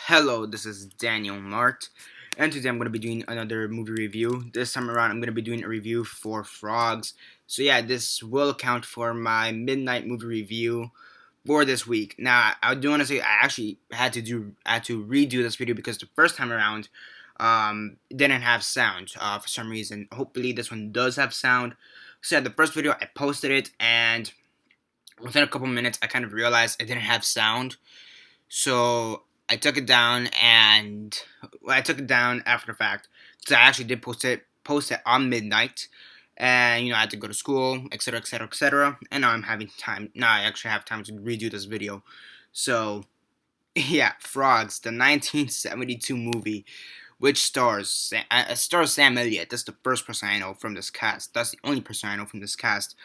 Hello, this is Daniel Mart, and today I'm going to be doing another movie review. This time around, I'm going to be doing a review for Frogs. So yeah, this will account for my midnight movie review for this week. Now, I do want to say I actually had to redo this video because the first time around, didn't have sound for some reason. Hopefully, this one does have sound. So yeah, the first video I posted it, and within a couple minutes, I kind of realized it didn't have sound. So I took it down, and I took it down after the fact. So I actually did post it on midnight, and I had to go to school, etc., etc., etc. And now I'm having time. Now I actually have time to redo this video. So yeah, Frogs, the 1972 movie, which stars Sam Elliott. That's the first person I know from this cast. That's the only person I know from this cast.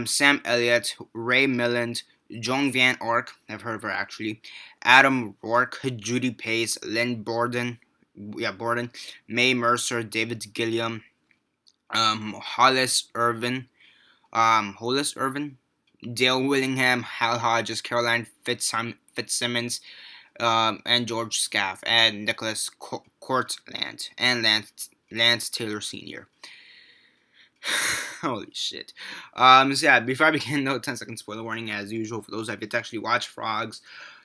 Sam Elliott, Ray Milland, Joan Van Ork, I've heard of her actually, Adam Rourke, Judy Pace, Lynn Borden, Mae Mercer, David Gilliam, Hollis Irvin, Dale Willingham, Hal Hodges, Caroline Fitzsimmons, and George Scaff, and Nicholas Courtland, and Lance Taylor Sr. Holy shit. So yeah, before I begin, no 10-second spoiler warning as usual for those that have to actually watch Frogs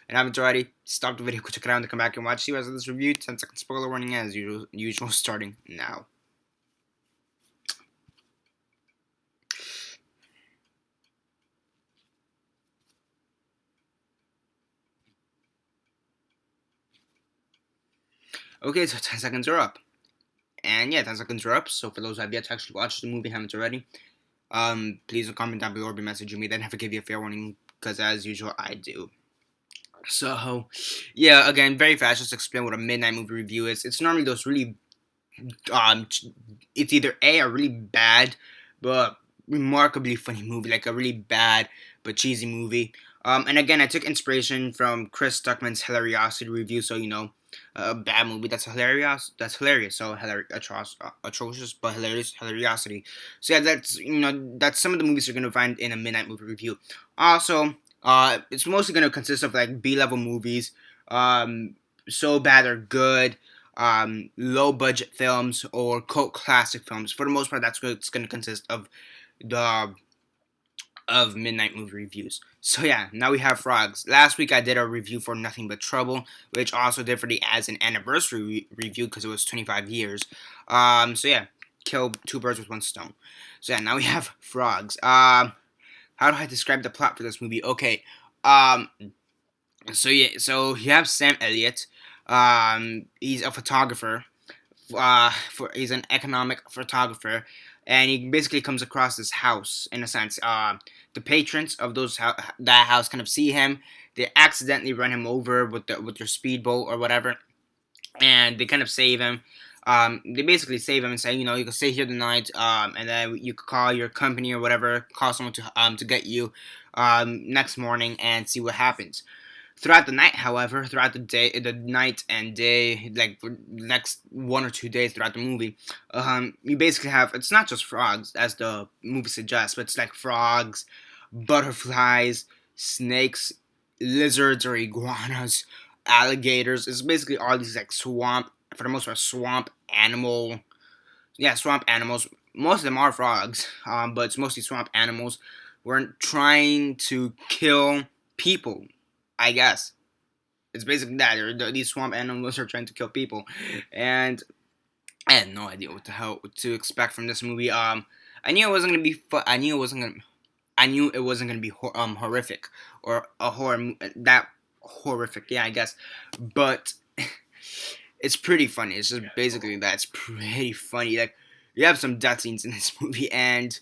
and haven't already. Stop the video, go check it out, and come back and watch the rest of this review. 10-second spoiler warning as usual starting now. Okay, so 10 seconds are up. And yeah, 10 seconds are up. So for those that have yet to actually watch the movie, haven't already, please comment down below or be messaging me. Then have to give you a fair warning, because as usual, I do. So, yeah, again, very fast, just to explain what a midnight movie review is. It's normally those really, um, it's either a really bad, but remarkably funny movie, like a really bad but cheesy movie. And again, I took inspiration from Chris Stuckman's Hilariosity review, so a bad movie that's hilarious. So atrocious, but hilarious. Hilariosity. So yeah, that's some of the movies you're gonna find in a midnight movie review. Also, it's mostly gonna consist of like B-level movies, so bad or good, low budget films or cult classic films. For the most part, that's what it's gonna consist the of midnight movie reviews. So yeah, now we have Frogs. Last week I did a review for Nothing But Trouble, which also did for the as an anniversary review because it was 25 years. So yeah, kill two birds with one stone. So yeah, now we have Frogs. How do I describe the plot for this movie? Okay, um, so yeah, so you have Sam Elliott. He's a photographer. He's an economic photographer, and he basically comes across this house in a sense. The patrons of that house kind of see him. They accidentally run him over with their speedboat or whatever, and they kind of save him. They basically save him and say, you can stay here tonight, and then you could call your company or whatever, call someone to get you next morning and see what happens. Throughout the night, however, throughout the night and day, like for the next 1 or 2 days throughout the movie, you basically have, it's not just frogs, as the movie suggests, but it's like frogs, butterflies, snakes, lizards or iguanas, alligators. It's basically all these like for the most part, swamp animals. Most of them are frogs, but it's mostly swamp animals. We're trying to kill people, I guess. It's basically that. These swamp animals are trying to kill people, and I had no idea what the hell to expect from this movie. I knew it wasn't gonna be. I knew it wasn't gonna. I knew it wasn't gonna be horrific or a that horrific. Yeah, I guess, but it's pretty funny. It's just basically that. It's pretty funny. Like you have some death scenes in this movie, and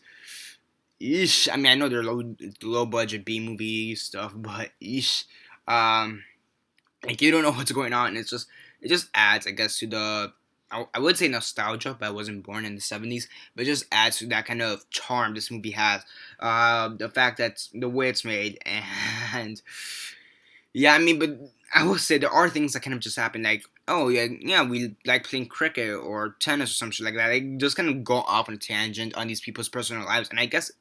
yeesh. I mean, I know they're low budget B movie stuff, but yeesh. Um, like you don't know what's going on. And it just adds, I guess, to the I would say nostalgia, but I wasn't born in the 70s. But it just adds to that kind of charm this movie has. The fact that the way it's made, and yeah, I mean, but I will say there are things that kind of just happen, like oh yeah, we like playing cricket or tennis or something like that. They just kind of go off on a tangent on these people's personal lives, and I guess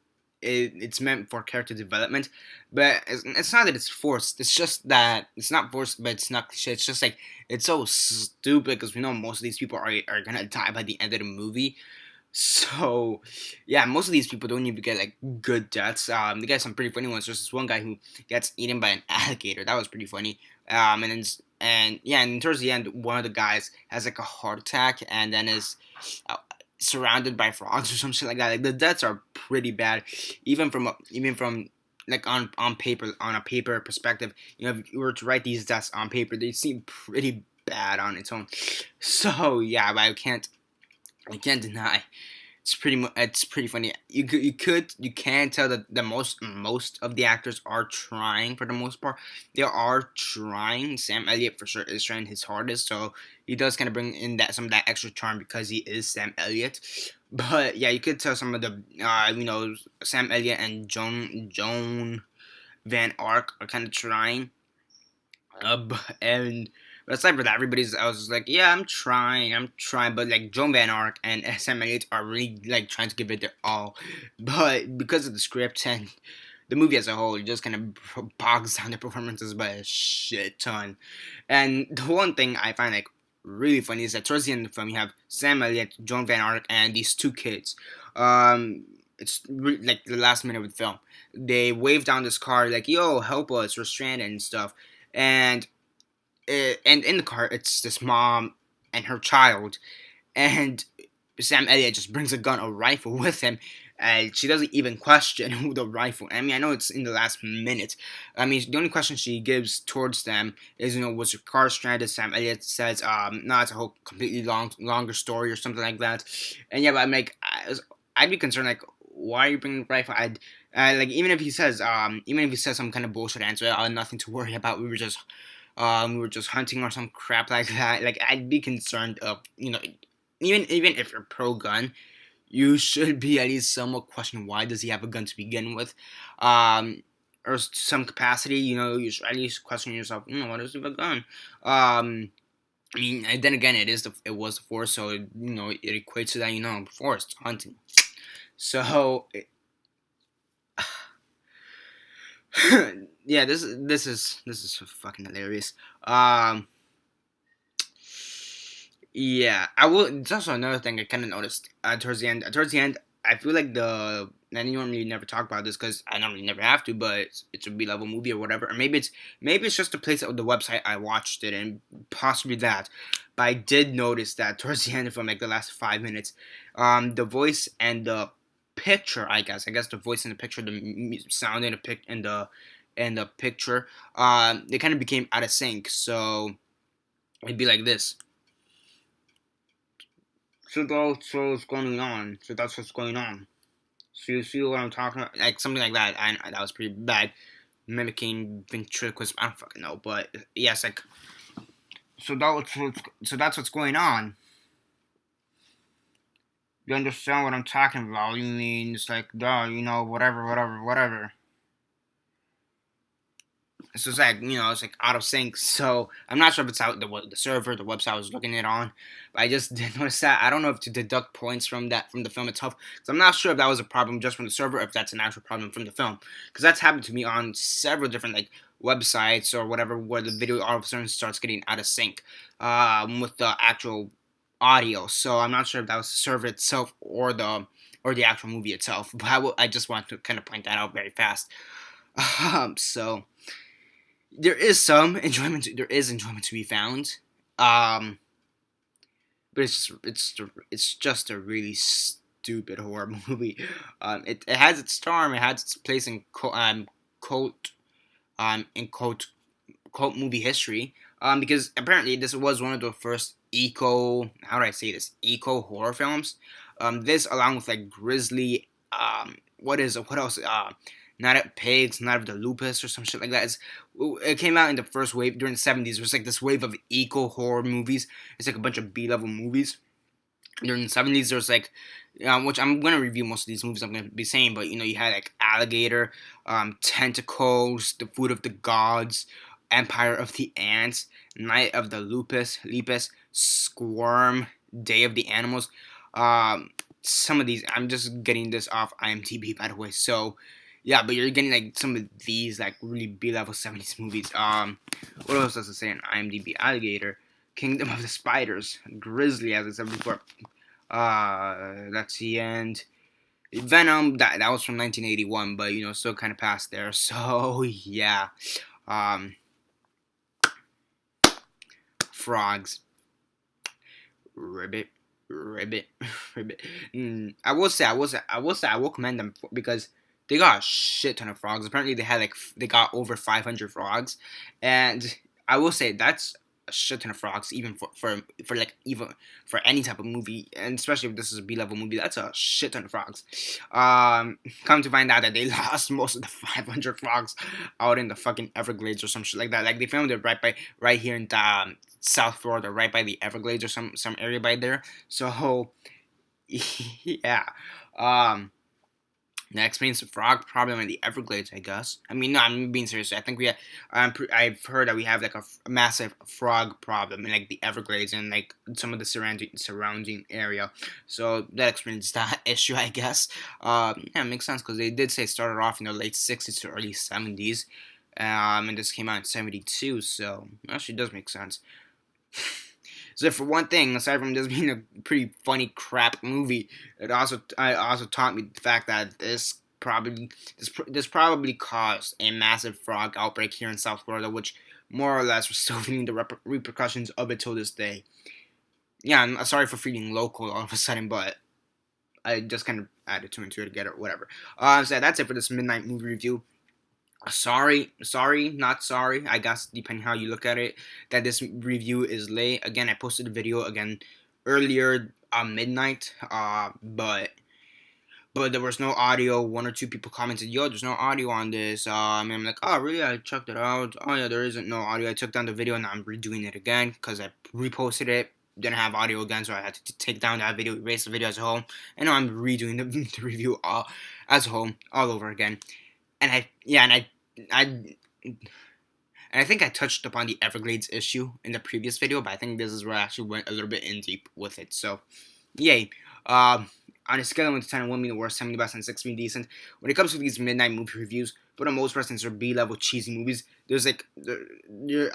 it's meant for character development, but it's not that it's forced. It's just that it's not forced, but it's not cliche. It's just like it's so stupid because we know most of these people are gonna die by the end of the movie. So, yeah, most of these people don't even get like good deaths. They get some pretty funny ones. There's this one guy who gets eaten by an alligator. That was pretty funny. And yeah, and towards the end, one of the guys has like a heart attack and then is uh, surrounded by frogs or something like that. Like the deaths are pretty bad, even from like on paper, on a paper perspective. You know, if you were to write these deaths on paper, they seem pretty bad on its own. So yeah, but I can't deny it's pretty funny. You can tell that the most of the actors are trying for the most part. They are trying. Sam Elliott for sure is trying his hardest, so he does kind of bring in that some of that extra charm because he is Sam Elliott. But yeah, you could tell some of the Sam Elliott and Joan Van Ark are kind of trying. But aside from that, I was just like, yeah, I'm trying, but like Joan Van Ark and SM Elliott are really like trying to give it their all, but because of the script and the movie as a whole, it just kind of bogs down the performances by a shit ton. And the one thing I find like really funny is that towards the end of the film, you have Sam Elliott, Joan Van Ark, and these two kids. Like the last minute of the film, they wave down this car like, "Yo, help us! We're stranded and stuff." And and in the car, it's this mom and her child, and Sam Elliott just brings a rifle with him, and she doesn't even question who the rifle. I mean, I know it's in the last minute. I mean, the only question she gives towards them is, was your car stranded? Sam Elliott says, no, it's a whole completely longer story or something like that. And yeah, but I'm like, I'd be concerned, like, why are you bringing the rifle? Like, even if he says some kind of bullshit answer, nothing to worry about. We were just hunting or some crap like that. Like, I'd be concerned of, even if you're pro gun, you should be at least somewhat questioning why does he have a gun to begin with, or some capacity. You should at least question yourself. Why does he have a gun? I mean, and then again, it was the force, so it equates to that. Forest hunting. So, yeah, this is fucking hilarious. Yeah, I will. It's also another thing I kind of noticed towards the end. Towards the end, I feel like and you normally never talk about this because I normally never have to, but it's a B-level movie or whatever. Or maybe it's just the place of the website I watched it, and possibly that. But I did notice that towards the end, from like the last 5 minutes, the voice and the picture, I guess the voice and the picture, the sound and the picture, they kind of became out of sync. So it'd be like this. So that's what's going on. So that's what's going on. So you see what I'm talking about? Like something like that. That was pretty bad. Mimicking ventriloquism. I don't fucking know. But yes, like so that's what's going on. You understand what I'm talking about? You mean it's like duh, whatever. So it's like it's like out of sync. So I'm not sure if it's out the server, the website I was looking it on, but I just did notice that. I don't know if to deduct points from the film itself, because I'm not sure if that was a problem just from the server, or if that's an actual problem from the film, because that's happened to me on several different like websites or whatever, where the video all of a sudden starts getting out of sync with the actual audio. So I'm not sure if that was the server itself or the actual movie itself. But I just want to kind of point that out very fast. So there is enjoyment to be found, but it's just a really stupid horror movie. It has its charm. It has its place in cult in cult movie history. Because apparently this was one of the first eco horror films. This along with like Grizzly. What else? Night of Pigs, Night of the Lupus, or some shit like that. It came out in the first wave during the 70s. It was like this wave of eco horror movies. It's like a bunch of B-level movies. During the 70s, there was like, which I'm going to review most of these movies I'm going to be saying, but you had like Alligator, Tentacles, The Food of the Gods, Empire of the Ants, Night of the Lupus, Squirm, Day of the Animals. some of these, I'm just getting this off IMDb, by the way. So yeah, but you're getting like some of these like really B-level 70s movies. What else does it say on IMDb? Alligator, Kingdom of the Spiders, Grizzly, as I said before. That's the end. Venom, that was from 1981, but still kind of past there. So yeah, um, frogs, ribbit, ribbit, ribbit. I will commend them because they got a shit ton of frogs. Apparently, they got over 500 frogs, and I will say that's a shit ton of frogs, even for like even for any type of movie, and especially if this is a B-level movie, that's a shit ton of frogs. Come to find out that they lost most of the 500 frogs out in the fucking Everglades or some shit like that. Like they filmed it right here in South Florida, right by the Everglades or some area by there. So yeah, that explains the frog problem in the Everglades, I guess. I mean, no, I'm being serious. I think I've heard that we have like a massive frog problem in like the Everglades and like some of the surrounding area. So that explains that issue, I guess. Yeah, it makes sense because they did say it started off in the late 60s to early 70s. And this came out in 72, so it actually does make sense. So for one thing, aside from this being a pretty funny crap movie, it also taught me the fact that this probably caused a massive frog outbreak here in South Florida, which more or less we're still feeling the repercussions of it till this day. Yeah, I'm sorry for feeling local all of a sudden, but I just kind of added two and two together, whatever. So that's it for this midnight movie review. Sorry, not sorry, I guess, depending how you look at it, that this review is late. Again, I posted a video again earlier midnight, but there was no audio. One or two people commented, yo, there's no audio on this. And I'm like, oh, really? I checked it out. Oh, yeah, there isn't no audio. I took down the video and I'm redoing it again because I reposted it. Didn't have audio again, so I had to take down that video, erase the video as a whole. And now I'm redoing the review as a whole, all over again. And I think I touched upon the Everglades issue in the previous video, but I think this is where I actually went a little bit in deep with it. So, yay. On a scale of 1 to 10, 1 being the worst, 10 being the best, and 6 being decent. When it comes to these midnight movie reviews, for the most part, since they're B-level cheesy movies, there's like,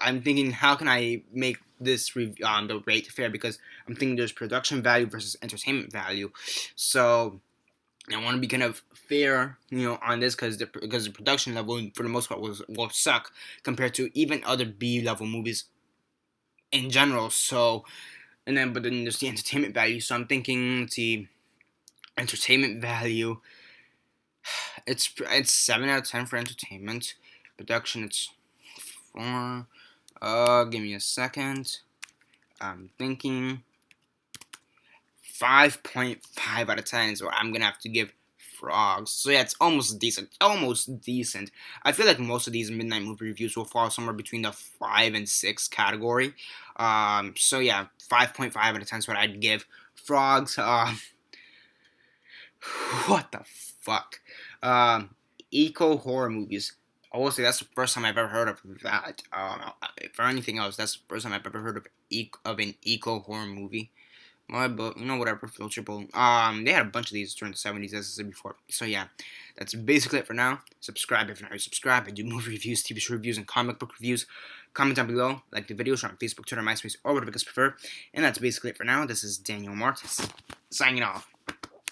I'm thinking, how can I make this the rate fair? Because I'm thinking there's production value versus entertainment value. So I want to be kind of fair, on this because the production level for the most part will suck compared to even other B-level movies in general. So, but then there's the entertainment value. So I'm thinking, let's see, entertainment value. It's 7 out of 10 for entertainment. Production, it's 4. Give me a second. I'm thinking 5.5 out of 10 is what I'm gonna have to give frogs. So yeah, it's almost decent. I feel like most of these midnight movie reviews will fall somewhere between the 5 and 6 category. So yeah, 5.5 out of 10 is what I'd give frogs. What the fuck? Eco horror movies. I will say that's the first time I've ever heard of that. For anything else, that's the first time I've ever heard of an eco horror movie. But whatever, filterable. They had a bunch of these during the 70s, as I said before. So yeah, that's basically it for now. Subscribe if you're not already subscribed. I do movie reviews, TV show reviews, and comic book reviews. Comment down below, like the video, share on Facebook, Twitter, MySpace, or whatever you guys prefer. And that's basically it for now. This is Daniel Mart, signing off.